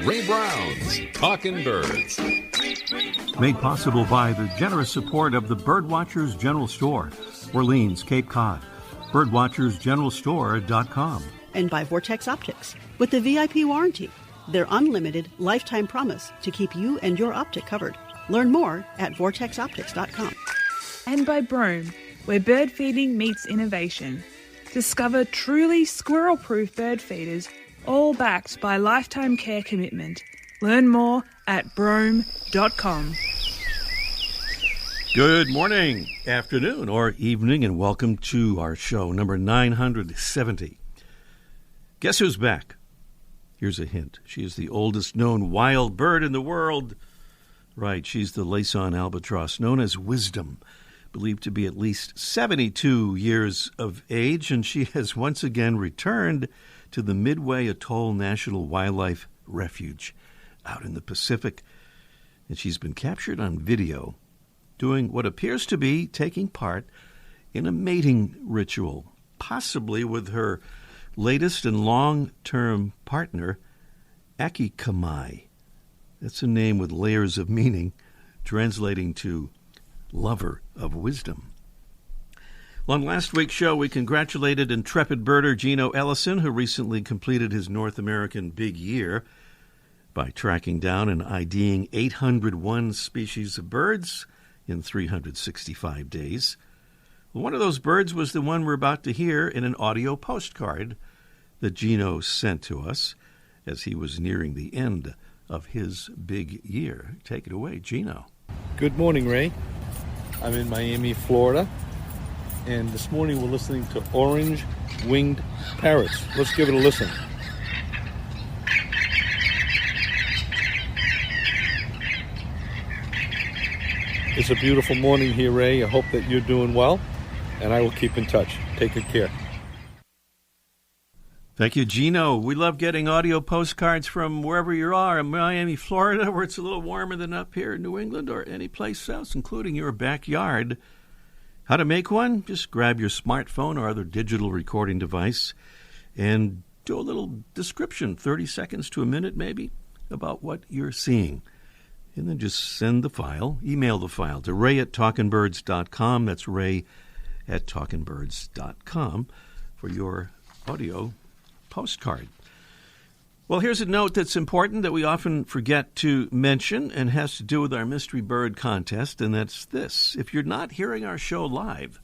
Ray Brown's Talkin' Birds. Made possible by the generous support of the Birdwatchers General Store, Orleans, Cape Cod. Birdwatchersgeneralstore.com. And by Vortex Optics, with the VIP warranty, their unlimited lifetime promise to keep you and your optic covered. Learn more at vortexoptics.com. And by Brome, where bird feeding meets innovation. Discover truly squirrel-proof bird feeders, all backed by lifetime care commitment. Learn more at brome.com. Good morning, afternoon, or evening, and welcome to our show, number 970. Guess who's back? Here's a hint. She is the oldest known wild bird in the world. Right, she's the Laysan albatross, known as Wisdom, believed to be at least 72 years of age, and she has once again returned to the Midway Atoll National Wildlife Refuge out in the Pacific. And she's been captured on video doing what appears to be taking part in a mating ritual, possibly with her latest and long-term partner, Akikamai. That's a name with layers of meaning, translating to lover of wisdom. Well, on last week's show, we congratulated intrepid birder Gino Ellison, who recently completed his North American Big Year by tracking down and IDing 801 species of birds in 365 days. Well, one of those birds was the one we're about to hear in an audio postcard that Gino sent to us as he was nearing the end of his big year. Take it away, Gino. Good morning, Ray. I'm in Miami, Florida, and this morning we're listening to Orange-winged Parrots. Let's give it a listen. It's a beautiful morning here, Ray. I hope that you're doing well, and I will keep in touch. Take good care. Thank you, Gino. We love getting audio postcards from wherever you are in Miami, Florida, where it's a little warmer than up here in New England or any place else, including your backyard. How to make one? Just grab your smartphone or other digital recording device and do a little description, 30 seconds to a minute maybe, about what you're seeing. And then just send the file, email the file to ray@talkingbirds.com. That's ray@talkingbirds.com for your audio postcard. Well, here's a note that's important that we often forget to mention and has to do with our Mystery Bird contest, and that's this. If you're not hearing our show live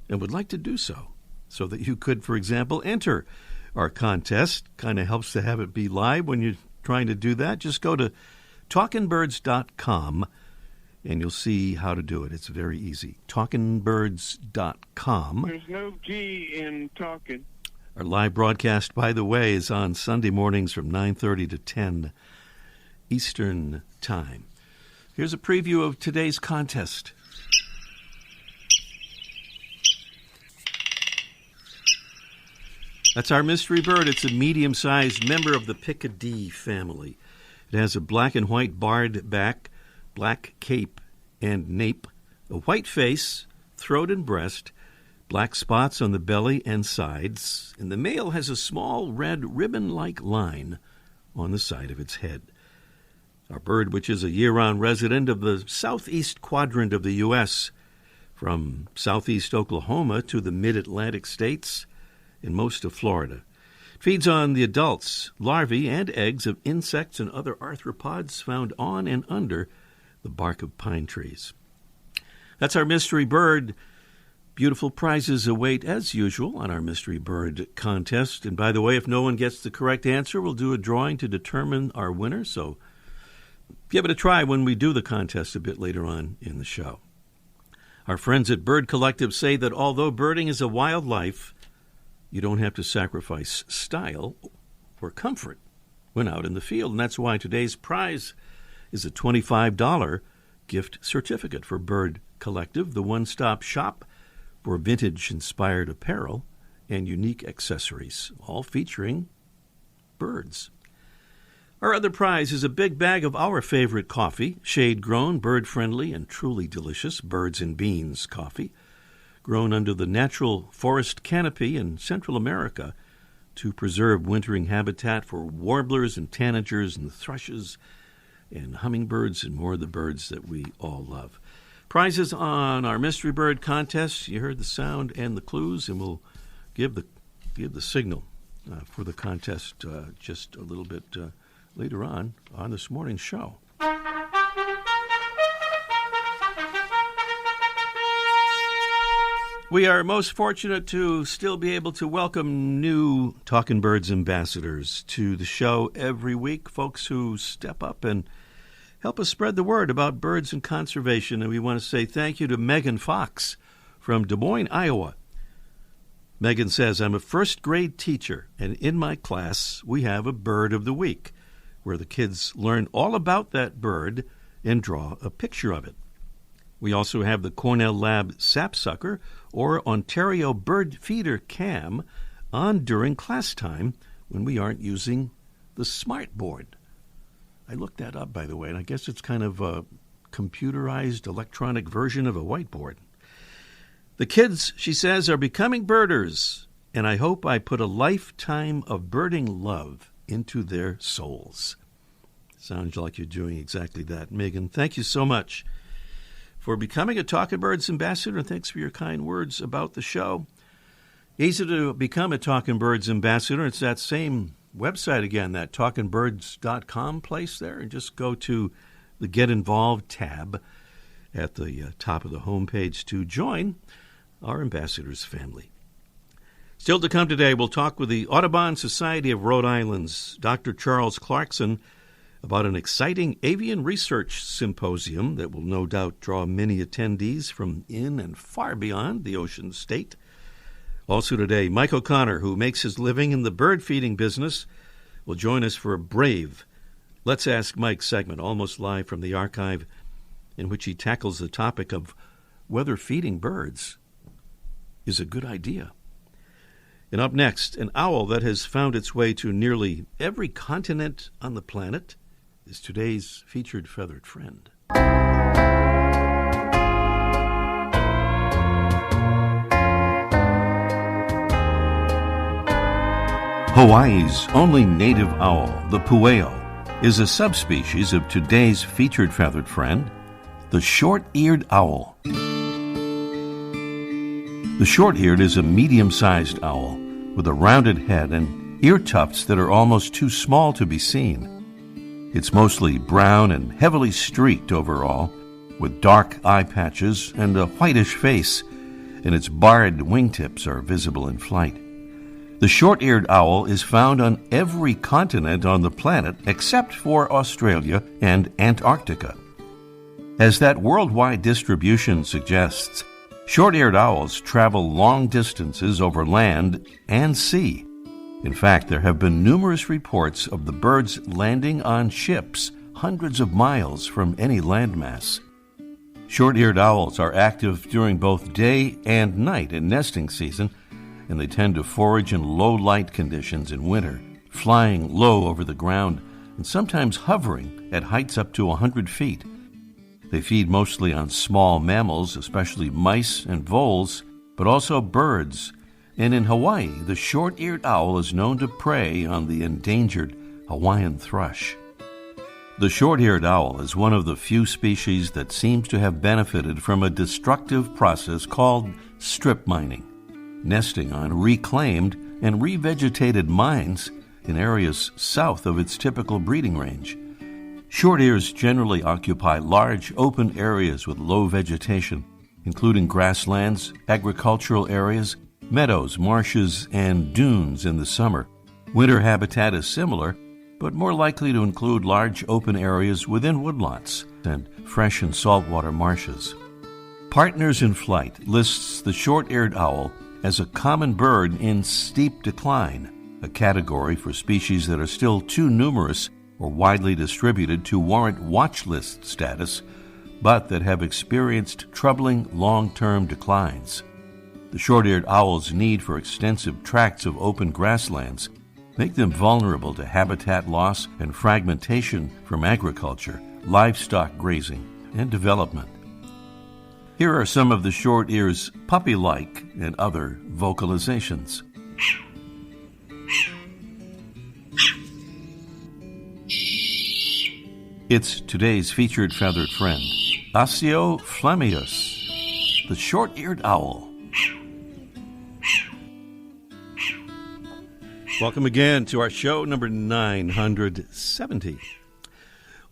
and would like to do so that you could, for example, enter our contest, kind of helps to have it be live when you're trying to do that, just go to talkingbirds.com and you'll see how to do it. It's very easy. talkingbirds.com. There's no G in talking. Our live broadcast, by the way, is on Sunday mornings from 9:30 to 10 Eastern Time. Here's a preview of today's contest. That's our mystery bird. It's a medium-sized member of the Picadee family. It has a black and white barred back, black cape and nape, a white face, throat and breast, black spots on the belly and sides, and the male has a small red ribbon-like line on the side of its head. Our bird, which is a year-round resident of the southeast quadrant of the U.S., from southeast Oklahoma to the mid-Atlantic states and most of Florida. It feeds on the adults, larvae, and eggs of insects and other arthropods found on and under the bark of pine trees. That's our mystery bird. Beautiful prizes await, as usual, on our Mystery Bird contest. And by the way, if no one gets the correct answer, we'll do a drawing to determine our winner. So give it a try when we do the contest a bit later on in the show. Our friends at Bird Collective say that although birding is a wildlife, you don't have to sacrifice style or comfort when out in the field. And that's why today's prize is a $25 gift certificate for Bird Collective, the one-stop shop for vintage-inspired apparel and unique accessories, all featuring birds. Our other prize is a big bag of our favorite coffee, shade-grown, bird-friendly, and truly delicious Birds and Beans coffee, grown under the natural forest canopy in Central America to preserve wintering habitat for warblers and tanagers and thrushes and hummingbirds and more of the birds that we all love. Prizes on our mystery bird contest. You heard the sound and the clues, and we'll give the signal for the contest just a little bit later on this morning's show. We are most fortunate to still be able to welcome new Talking Birds ambassadors to the show every week, folks who step up and help us spread the word about birds and conservation. And we want to say thank you to Megan Fox from Des Moines, Iowa. Megan says, I'm a first grade teacher, and in my class we have a bird of the week, where the kids learn all about that bird and draw a picture of it. We also have the Cornell Lab sapsucker, or Ontario bird feeder cam, on during class time when we aren't using the smartboard. I looked that up, by the way, and I guess it's kind of a computerized electronic version of a whiteboard. The kids, she says, are becoming birders, and I hope I put a lifetime of birding love into their souls. Sounds like you're doing exactly that, Megan. Thank you so much for becoming a Talking Birds ambassador, and thanks for your kind words about the show. Easy to become a Talking Birds ambassador. It's that same website again, that talkingbirds.com place there, and just go to the Get Involved tab at the top of the homepage to join our ambassadors family. Still to come today, we'll talk with the Audubon Society of Rhode Island's Dr. Charles Clarkson about an exciting avian research symposium that will no doubt draw many attendees from in and far beyond the Ocean State. Also today, Mike O'Connor, who makes his living in the bird feeding business, will join us for a brave Let's Ask Mike segment, almost live from the archive, in which he tackles the topic of whether feeding birds is a good idea. And up next, an owl that has found its way to nearly every continent on the planet is today's featured feathered friend. Hawaii's only native owl, the pueo, is a subspecies of today's featured feathered friend, the short-eared owl. The short-eared is a medium-sized owl with a rounded head and ear tufts that are almost too small to be seen. It's mostly brown and heavily streaked overall, with dark eye patches and a whitish face, and its barred wingtips are visible in flight. The short-eared owl is found on every continent on the planet except for Australia and Antarctica. As that worldwide distribution suggests, short-eared owls travel long distances over land and sea. In fact, there have been numerous reports of the birds landing on ships hundreds of miles from any landmass. Short-eared owls are active during both day and night in nesting season, and they tend to forage in low-light conditions in winter, flying low over the ground and sometimes hovering at heights up to 100 feet. They feed mostly on small mammals, especially mice and voles, but also birds. And in Hawaii, the short-eared owl is known to prey on the endangered Hawaiian thrush. The short-eared owl is one of the few species that seems to have benefited from a destructive process called strip mining, nesting on reclaimed and revegetated mines in areas south of its typical breeding range. Short-ears generally occupy large open areas with low vegetation, including grasslands, agricultural areas, meadows, marshes, and dunes in the summer. Winter habitat is similar, but more likely to include large open areas within woodlots and fresh and saltwater marshes. Partners in Flight lists the short-eared owl as a common bird in steep decline, a category for species that are still too numerous or widely distributed to warrant watch list status, but that have experienced troubling long-term declines. The short-eared owl's need for extensive tracts of open grasslands make them vulnerable to habitat loss and fragmentation from agriculture, livestock grazing, and development. Here are some of the short-ear's puppy-like and other vocalizations. It's today's featured feathered friend, Asio flammeus, the short-eared owl. Welcome again to our show number 970.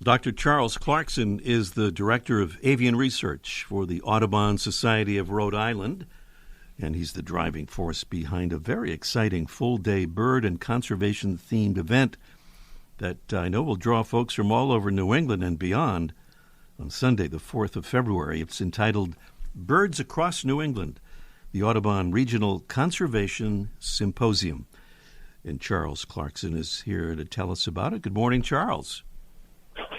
Dr. Charles Clarkson is the Director of Avian Research for the Audubon Society of Rhode Island, and he's the driving force behind a very exciting full-day bird and conservation-themed event that I know will draw folks from all over New England and beyond on Sunday, the 4th of February. It's entitled Birds Across New England, the Audubon Regional Conservation Symposium. And Charles Clarkson is here to tell us about it. Good morning, Charles.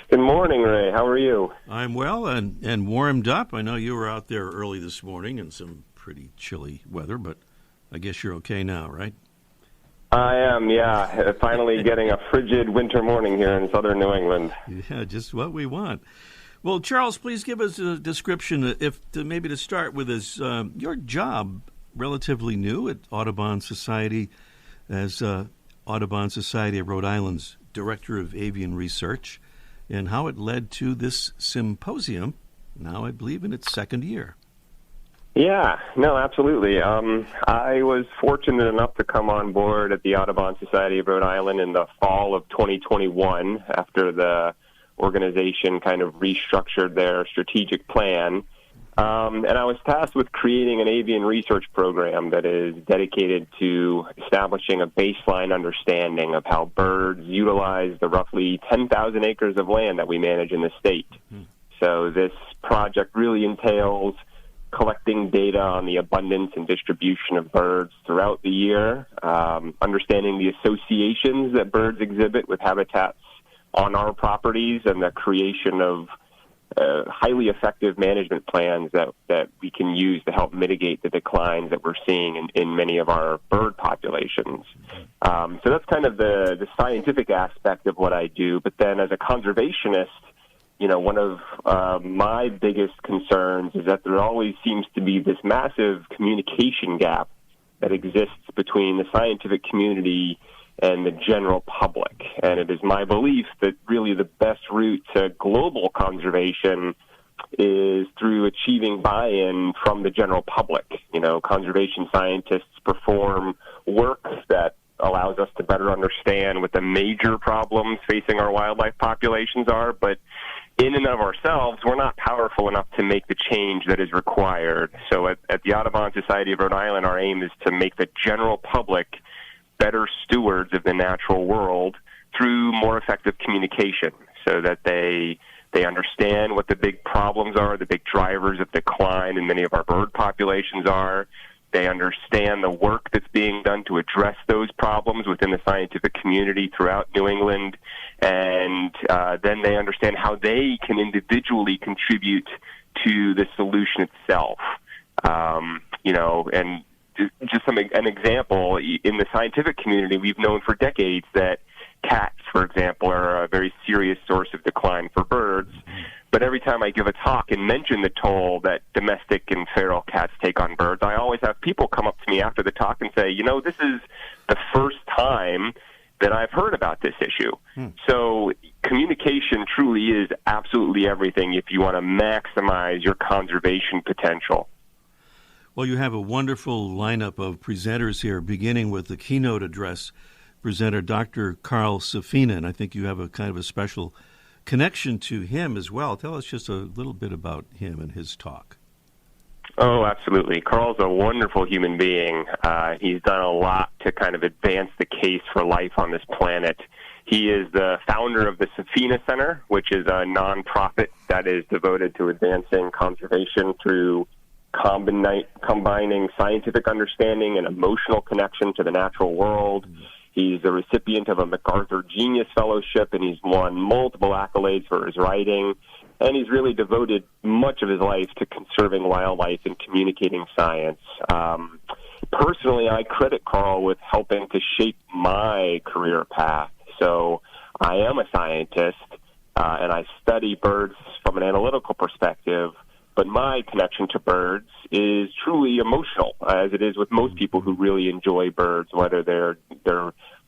Good morning, Ray. How are you? I'm well and warmed up. I know you were out there early this morning in some pretty chilly weather, but I guess you're okay now, right? I am, yeah. Finally getting a frigid winter morning here in southern New England. Yeah, just what we want. Well, Charles, please give us a description, maybe to start with, is your job relatively new at Audubon Society as Audubon Society of Rhode Island's Director of Avian Research, and how it led to this symposium, now I believe in its second year. Yeah, no, absolutely. I was fortunate enough to come on board at the Audubon Society of Rhode Island in the fall of 2021 after the organization kind of restructured their strategic plan. And I was tasked with creating an avian research program that is dedicated to establishing a baseline understanding of how birds utilize the roughly 10,000 acres of land that we manage in the state. So this project really entails collecting data on the abundance and distribution of birds throughout the year, understanding the associations that birds exhibit with habitats on our properties, and the creation of highly effective management plans that we can use to help mitigate the declines that we're seeing in many of our bird populations. So that's kind of the scientific aspect of what I do. But then as a conservationist, one of my biggest concerns is that there always seems to be this massive communication gap that exists between the scientific community and the general public. And it is my belief that really the best route to global conservation is through achieving buy-in from the general public. Conservation scientists perform work that allows us to better understand what the major problems facing our wildlife populations are, but in and of ourselves, we're not powerful enough to make the change that is required. So at the Audubon Society of Rhode Island, our aim is to make the general public better stewards of the natural world through more effective communication, so that they understand what the big problems are, the big drivers of decline in many of our bird populations are. They understand the work that's being done to address those problems within the scientific community throughout New England, and then they understand how they can individually contribute to the solution itself. And just an example, in the scientific community, we've known for decades that cats, for example, are a very serious source of decline for birds. But every time I give a talk and mention the toll that domestic and feral cats take on birds, I always have people come up to me after the talk and say, this is the first time that I've heard about this issue. So communication truly is absolutely everything if you want to maximize your conservation potential. Well, you have a wonderful lineup of presenters here, beginning with the keynote address presenter, Dr. Carl Safina, and I think you have a kind of a special connection to him as well. Tell us just a little bit about him and his talk. Oh, absolutely. Carl's a wonderful human being. He's done a lot to kind of advance the case for life on this planet. He is the founder of the Safina Center, which is a nonprofit that is devoted to advancing conservation through combining scientific understanding and emotional connection to the natural world. He's a recipient of a MacArthur Genius Fellowship, and he's won multiple accolades for his writing. And he's really devoted much of his life to conserving wildlife and communicating science. Personally, I credit Carl with helping to shape my career path. So I am a scientist, and I study birds from an analytical perspective. But my connection to birds is truly emotional, as it is with most people who really enjoy birds, whether they're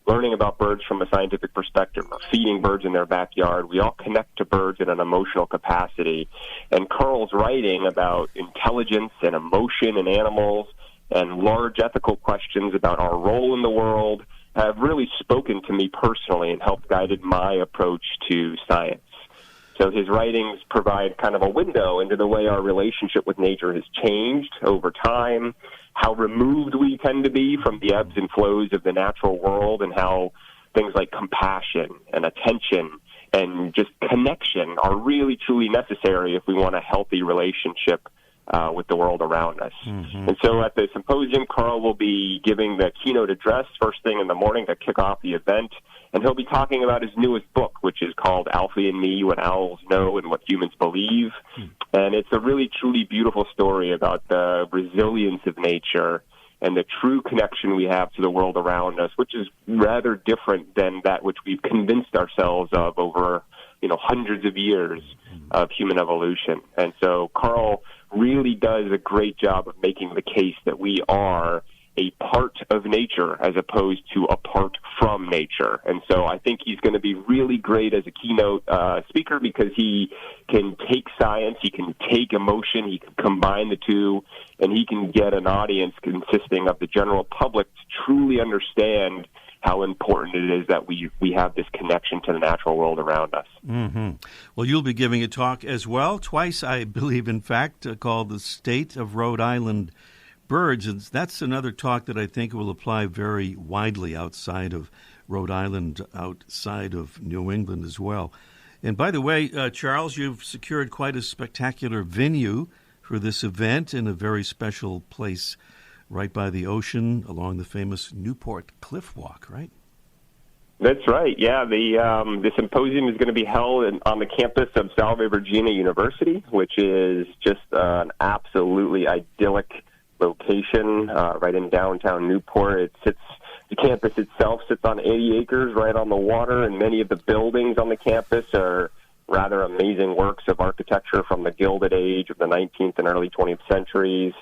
learning about birds from a scientific perspective, or feeding birds in their backyard. We all connect to birds in an emotional capacity. And Carl's writing about intelligence and emotion in animals and large ethical questions about our role in the world have really spoken to me personally and helped guided my approach to science. So his writings provide kind of a window into the way our relationship with nature has changed over time, how removed we tend to be from the ebbs and flows of the natural world, and how things like compassion and attention and just connection are really, truly necessary if we want a healthy relationship with the world around us. And so at the symposium, Carl will be giving the keynote address first thing in the morning to kick off the event, and he'll be talking about his newest book, which is called Alfie and Me, What Owls Know and What Humans Believe. And it's a really, truly beautiful story about the resilience of nature and the true connection we have to the world around us, which is rather different than that which we've convinced ourselves of over, hundreds of years of human evolution. And so Carl really does a great job of making the case that we are a part of nature as opposed to apart from nature. And so I think he's going to be really great as a keynote speaker because he can take science, he can take emotion, he can combine the two, and he can get an audience consisting of the general public to truly understand how important it is that we have this connection to the natural world around us. Well, you'll be giving a talk as well, twice, I believe, in fact, called The State of Rhode Island Birds. And that's another talk that I think will apply very widely outside of Rhode Island, outside of New England as well. And by the way, Charles, you've secured quite a spectacular venue for this event in a very special place right by the ocean along the famous Newport Cliff Walk, right? That's right. Yeah, the symposium is going to be held on the campus of Salve Regina University, which is just an absolutely idyllic location right in downtown Newport. The campus itself sits on 80 acres right on the water, and many of the buildings on the campus are rather amazing works of architecture from the Gilded Age of the 19th and early 20th centuries.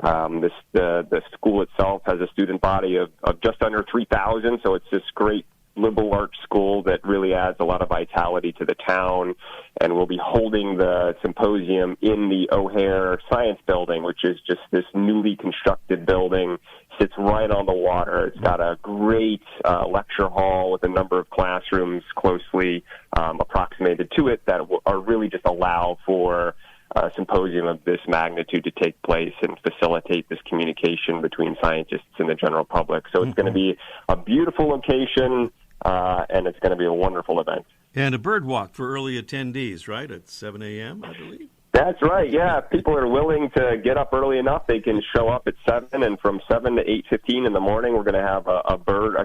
The school itself has a student body of just under 3,000, so it's this great liberal arts school that really adds a lot of vitality to the town. And we'll be holding the symposium in the O'Hare Science Building, which is just this newly constructed building, sits right on the water. It's got a great lecture hall with a number of classrooms closely approximated to it that are really just allow for a symposium of this magnitude to take place and facilitate this communication between scientists and the general public. So it's going to be a beautiful location, and it's going to be a wonderful event. And a bird walk for early attendees, right, at 7 a.m., I believe? That's right, yeah. If people are willing to get up early enough, they can show up at 7, and from 7 to 8:15 in the morning, we're going to have a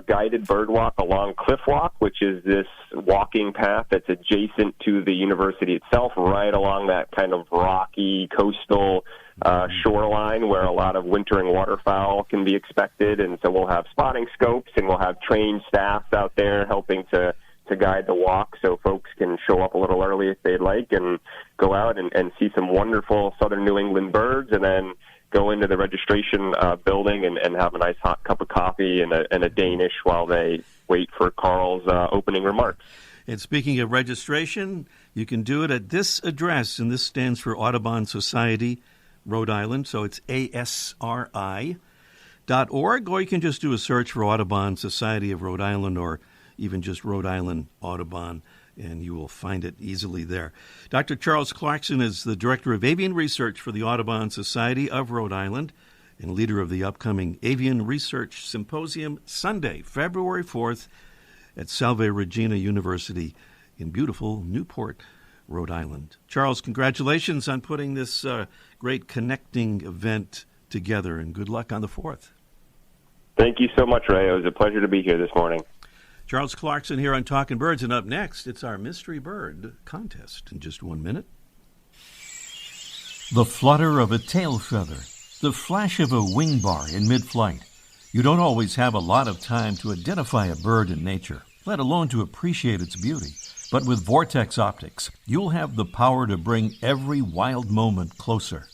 guided bird walk along Cliff Walk, which is this walking path that's adjacent to the university itself, right along that kind of rocky coastal shoreline where a lot of wintering waterfowl can be expected. And so we'll have spotting scopes, and we'll have trained staffs out there helping to guide the walk, so folks can show up a little early if they'd like and go out and see some wonderful southern New England birds, and then go into the registration building and have a nice hot cup of coffee and a Danish while they wait for Carl's opening remarks. And speaking of registration, you can do it at this address, and this stands for Audubon Society, Rhode Island, so it's ASRI.org, or you can just do a search for Audubon Society of Rhode Island, or even just Rhode Island Audubon, and you will find it easily there. Dr. Charles Clarkson is the Director of Avian Research for the Audubon Society of Rhode Island and leader of the upcoming Avian Research Symposium, Sunday, February 4th at Salve Regina University in beautiful Newport, Rhode Island. Charles, congratulations on putting this great connecting event together, and good luck on the 4th. Thank you so much, Ray. It was a pleasure to be here this morning. Charles Clarkson here on Talking Birds, and up next, it's our Mystery Bird contest in just 1 minute. The flutter of a tail feather, the flash of a wing bar in mid-flight. You don't always have a lot of time to identify a bird in nature, let alone to appreciate its beauty. But with Vortex Optics, you'll have the power to bring every wild moment closer.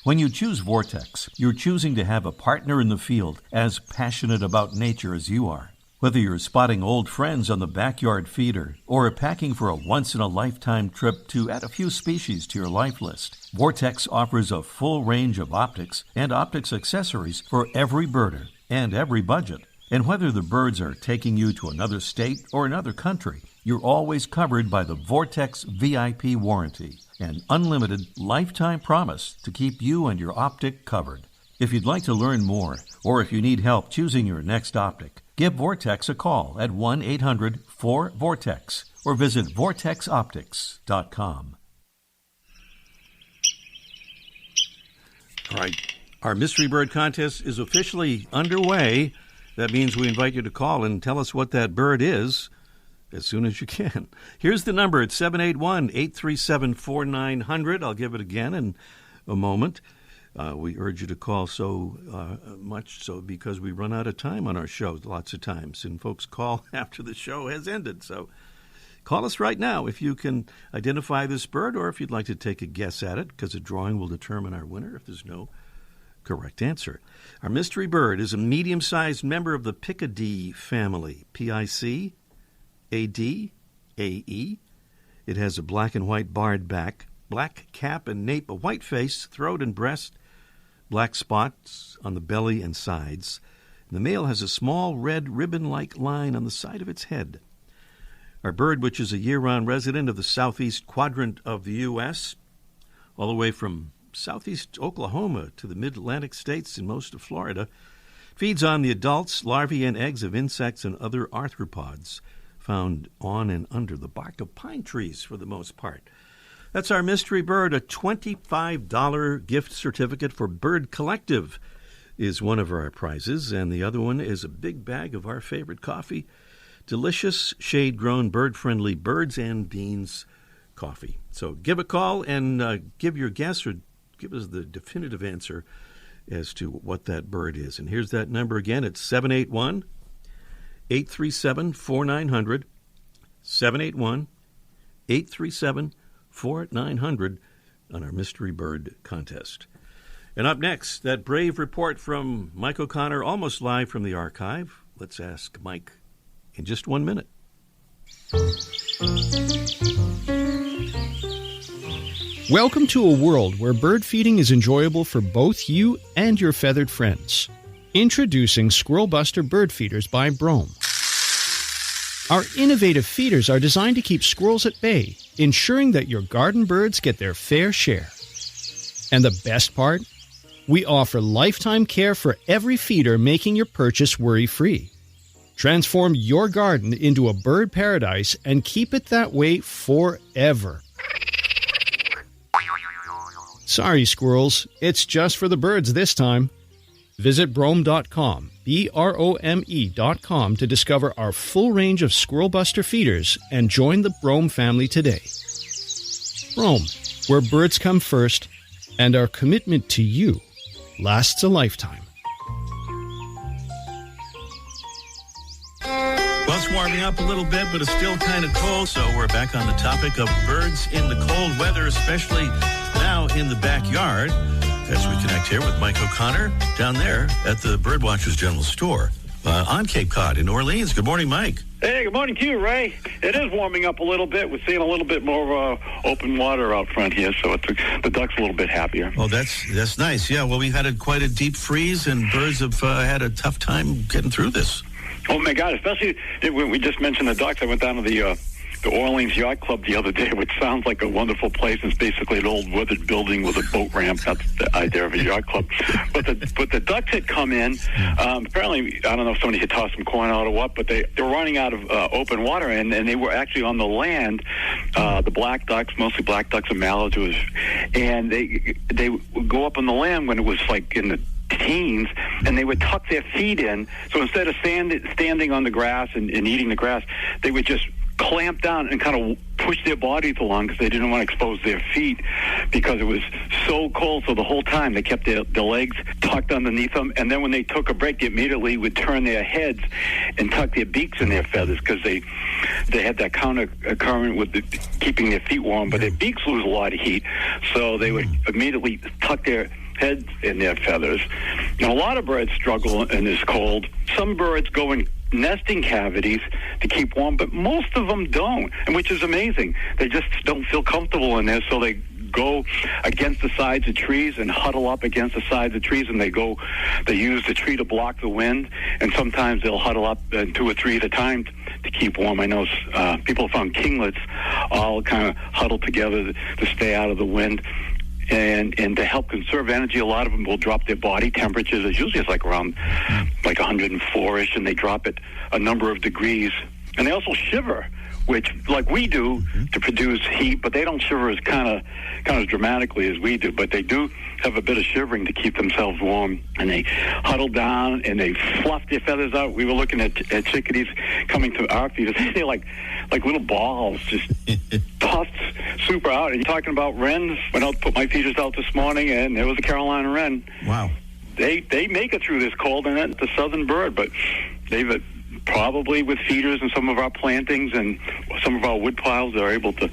When you choose Vortex, you're choosing to have a partner in the field as passionate about nature as you are. Whether you're spotting old friends on the backyard feeder or packing for a once-in-a-lifetime trip to add a few species to your life list, Vortex offers a full range of optics and optics accessories for every birder and every budget. And whether the birds are taking you to another state or another country, you're always covered by the Vortex VIP warranty, an unlimited lifetime promise to keep you and your optic covered. If you'd like to learn more, or if you need help choosing your next optic, give Vortex a call at 1-800-4VORTEX or visit vortexoptics.com. All right, our Mystery Bird Contest is officially underway. That means we invite you to call and tell us what that bird is as soon as you can. Here's the number. It's 781-837-4900. I'll give it again in a moment. We urge you to call so much so because we run out of time on our show lots of times, and folks call after the show has ended. So call us right now if you can identify this bird or if you'd like to take a guess at it, because a drawing will determine our winner if there's no correct answer. Our mystery bird is a medium-sized member of the Picadee family, P-I-C-A-D-A-E. It has a black and white barred back, black cap and nape, a white face, throat and breast, black spots on the belly and sides. The male has a small red ribbon-like line on the side of its head. Our bird, which is a year-round resident of the southeast quadrant of the U.S., all the way from southeast Oklahoma to the mid-Atlantic states and most of Florida, feeds on the adults, larvae, and eggs of insects and other arthropods found on and under the bark of pine trees for the most part. That's our mystery bird. A $25 gift certificate for Bird Collective is one of our prizes, and the other one is a big bag of our favorite coffee, delicious, shade-grown, bird-friendly Birds and Beans coffee. So give a call and give your guess or give us the definitive answer as to what that bird is. And here's that number again. It's 781-837-4900, 781-837-4900 on our Mystery Bird Contest. And up next, that brave report from Mike O'Connor, almost live from the archive. Let's ask Mike in just 1 minute. Welcome to a world where bird feeding is enjoyable for both you and your feathered friends. Introducing Squirrel Buster Bird Feeders by Brome. Our innovative feeders are designed to keep squirrels at bay, ensuring that your garden birds get their fair share. And the best part? We offer lifetime care for every feeder, making your purchase worry-free. Transform your garden into a bird paradise and keep it that way forever. Sorry, squirrels, it's just for the birds this time. Visit Brome.com, BROME.com, to discover our full range of Squirrel Buster feeders and join the Brome family today. Brome, where birds come first, and our commitment to you lasts a lifetime. Well, it's warming up a little bit, but it's still kind of cold, so we're back on the topic of birds in the cold weather, especially now in the backyard, as we connect here with Mike O'Connor down there at the Birdwatchers General Store on Cape Cod in Orleans. Good morning, Mike. Hey, good morning to you, Ray. It is warming up a little bit. We're seeing a little bit more open water out front here, so the duck's a little bit happier. Oh, that's nice. Yeah, well, we had quite a deep freeze, and birds have had a tough time getting through this. Oh, my God, especially when we just mentioned the ducks. I went down to the Orleans Yacht Club the other day, which sounds like a wonderful place. It's basically an old weathered building with a boat ramp. That's the idea of a yacht club. But the ducks had come in. Apparently, I don't know if somebody had tossed some corn out or what, but they were running out of open water, and they were actually on the land. The black ducks, mostly black ducks and mallards, and they would go up on the land when it was like in the teens, and they would tuck their feet in. So instead of standing on the grass and eating the grass, they would just clamp down and kind of push their bodies along because they didn't want to expose their feet because it was so cold. So the whole time they kept their legs tucked underneath them, and then when they took a break, they immediately would turn their heads and tuck their beaks in their feathers because they had that counter current with keeping their feet warm, but their beaks lose a lot of heat, so they would immediately tuck their heads in their feathers. Now, a lot of birds struggle in this cold. Some birds go in nesting cavities to keep warm, but most of them don't, and which is amazing. They just don't feel comfortable in there, so they go against the sides of trees and huddle up against the sides of trees, and they use the tree to block the wind, and sometimes they'll huddle up 2 or 3 at a time to keep warm. I know people found kinglets all kind of huddled together to stay out of the wind. And to help conserve energy, a lot of them will drop their body temperatures. It's usually like around 104-ish, and they drop it a number of degrees. And they also shiver, which, like we do, to produce heat, but they don't shiver as kind of as dramatically as we do. But they do have a bit of shivering to keep themselves warm, and they huddle down and they fluff their feathers out. We were looking at chickadees coming to our feeders. They're like little balls, just puffed super out. And you're talking about wrens. Went out to put my feeders out this morning, and there was a Carolina wren. Wow. They make it through this cold, and it's a southern bird, but they've probably with feeders and some of our plantings and some of our wood piles, they're able to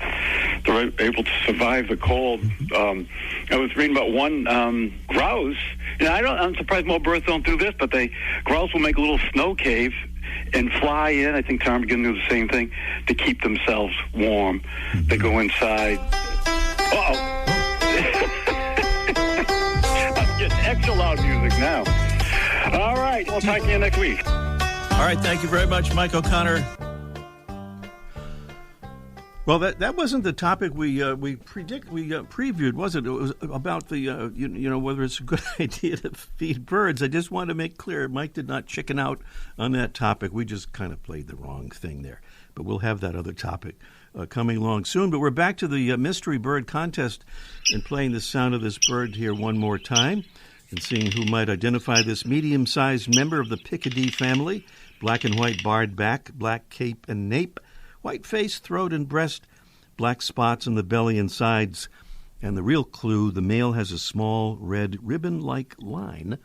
survive the cold. I was reading about one grouse. I'm surprised more birds don't do this, but grouse will make a little snow cave and fly in. I think ptarmigan do the same thing to keep themselves warm. They go inside. I'm getting extra loud music now. All right, we'll talk to you next week. All right, thank you very much, Mike O'Connor. Well, that wasn't the topic we previewed, was it? It was about the whether it's a good idea to feed birds. I just want to make clear, Mike did not chicken out on that topic. We just kind of played the wrong thing there. But we'll have that other topic coming along soon. But we're back to the mystery bird contest and playing the sound of this bird here one more time and seeing who might identify this medium-sized member of the Picadee family. Black and white barred back, black cape and nape, white face, throat, and breast, black spots on the belly and sides. And the real clue, the male has a small red ribbon-like line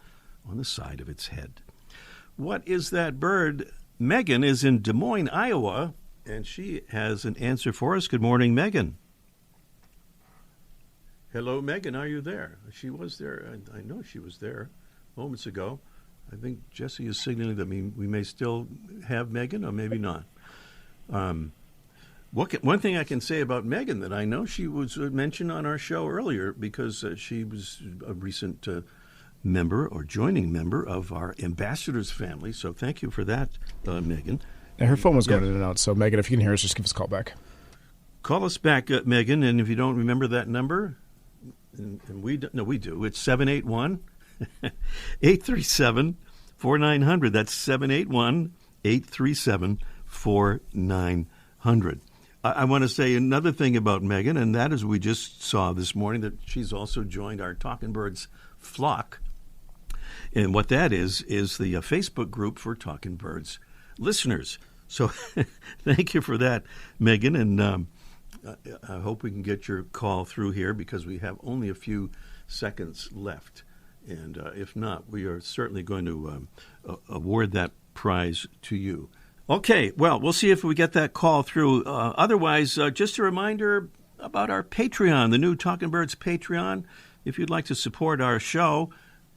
on the side of its head. What is that bird? Megan is in Des Moines, Iowa, and she has an answer for us. Good morning, Megan. Hello, Megan, are you there? She was there. I know she was there moments ago. I think Jesse is signaling that we may still have Megan, or maybe not. One thing I can say about Megan that I know, she was mentioned on our show earlier because she was a recent member or joining member of our ambassadors family. So thank you for that, Megan. Now, her phone was going in and out, so Megan, if you can hear us, just give us a call back. Call us back, Megan, and if you don't remember that number, and we do. It's 781-837-4900. That's 781-837-4900. I want to say another thing about Megan, and that is we just saw this morning that she's also joined our Talking Birds flock. And what that is the Facebook group for Talking Birds listeners. So thank you for that, Megan, and I hope we can get your call through here because we have only a few seconds left. And if not, we are certainly going to award that prize to you. Okay, well, we'll see if we get that call through. Otherwise, just a reminder about our Patreon, the new Talking Birds Patreon. If you'd like to support our show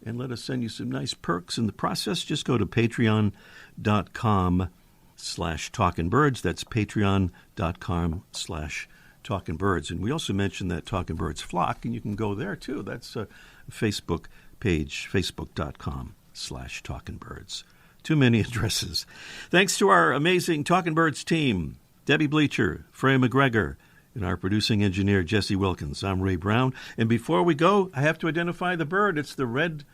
and let us send you some nice perks in the process, just go to patreon.com/talkingbirds. That's patreon.com/talkingbirds. And we also mentioned that Talking Birds flock, and you can go there too. That's a Facebook page, facebook.com/talkingbirds. Too many addresses. Thanks to our amazing Talking Birds team, Debbie Bleacher, Freya McGregor, and our producing engineer, Jesse Wilkins. I'm Ray Brown. And before we go, I have to identify the bird. It's the red...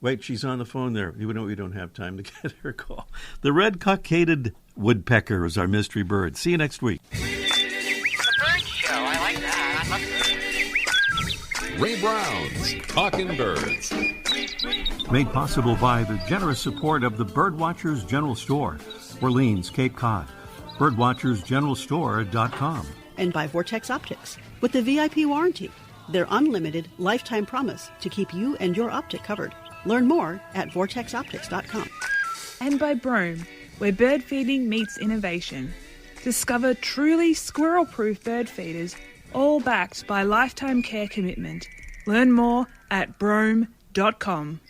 Wait, she's on the phone there. We don't have time to get her call. The red-cockaded woodpecker is our mystery bird. See you next week. The bird show. I like that. I love it. Ray Brown's Talking Birds. Made possible by the generous support of the Birdwatchers General Store, Orleans, Cape Cod. Birdwatchersgeneralstore.com. And by Vortex Optics with the VIP warranty, their unlimited lifetime promise to keep you and your optic covered. Learn more at vortexoptics.com. And by Brome, where bird feeding meets innovation. Discover truly squirrel-proof bird feeders, all backed by lifetime care commitment. Learn more at brome.com.